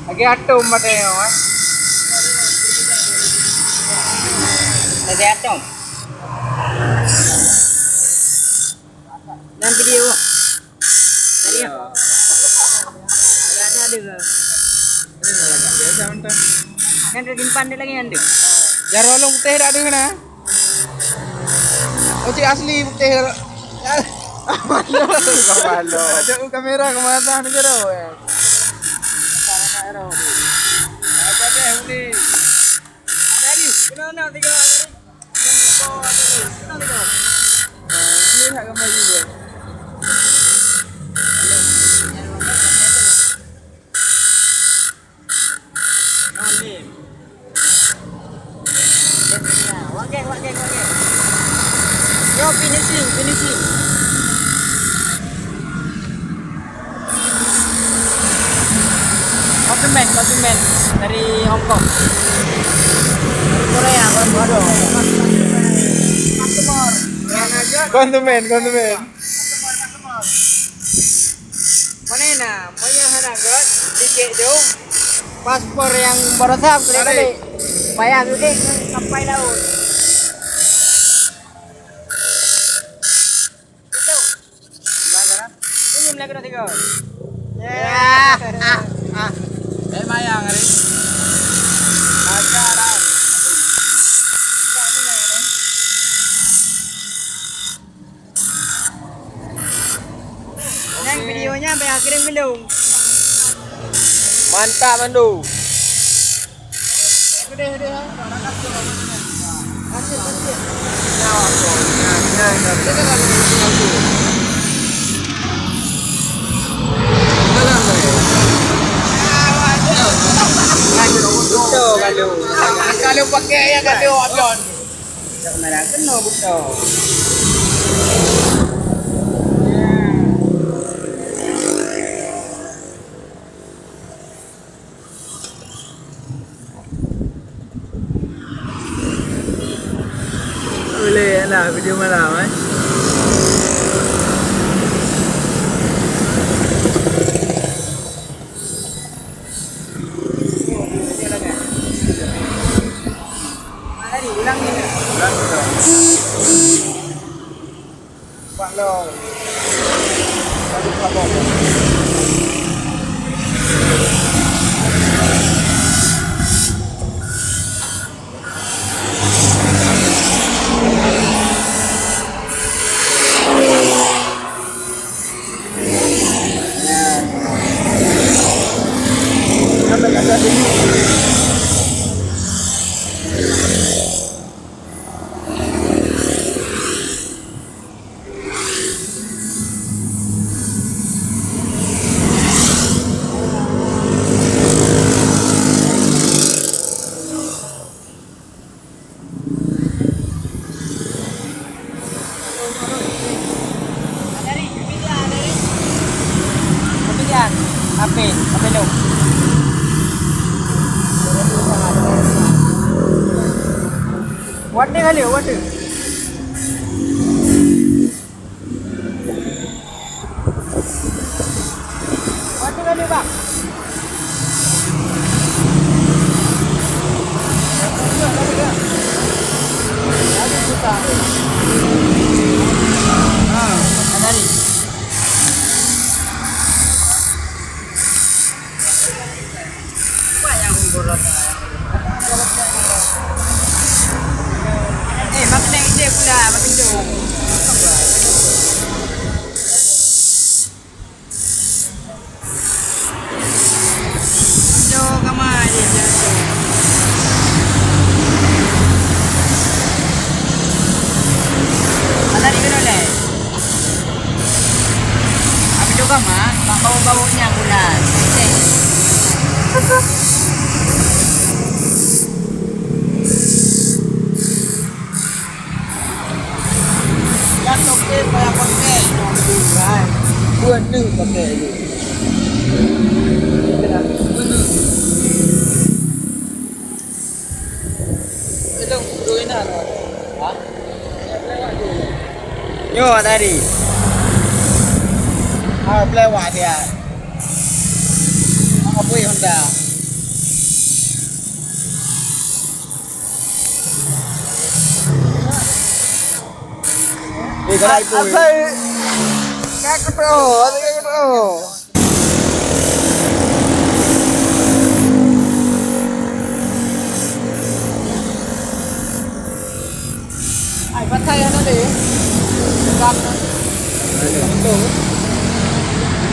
Lagi atom matanya, mas. Lagi atom. Dan video. Tadi ya. Ada ke? Ada lagi. Biasa mentah. Kan ragin pandai lagi anda. Jarang orang putih ada kena. Oh cik asli putih. Malu. Ada kamera kemana negara ya? Kamera. Apa dah ni? Tadi, kenapa tiga hari? Kenapa tiga? Ini hak gambar juga. Wage. Yo finishing. Konsumen dari Hong Kong. Dari Korea, waduh. Konsumen. Mana nak? Mana harga? Tiket tu. Paspor yang beresap kali. Bayar dulu sampai laut. Itu. Bayar. Ini lagi dah tiga. Ya. Mayang hari. Acara. Yang videonya sampai akhirnya belum. Mantap mandu. Gede. Hasil. Kalau pakai yang ada avion. Tak merah kena betul. Boleh lah video malam ulang ni. Buat lo. Tadi apa? Apa lu? What kali? What? What kali bang? Makin ide pula, makin jauh. Jauh kamar dia jauh. Ada di mana le? Apa juga mah? Bau-baunya bulan. Saya pakai buat ni pakai ni. Itu duit apa? Ha? Yo tadi. Pelewat dia. Apoy Honda. Asal kakak bro, asal kakak bro. Ay, patay ano di? Gagawin.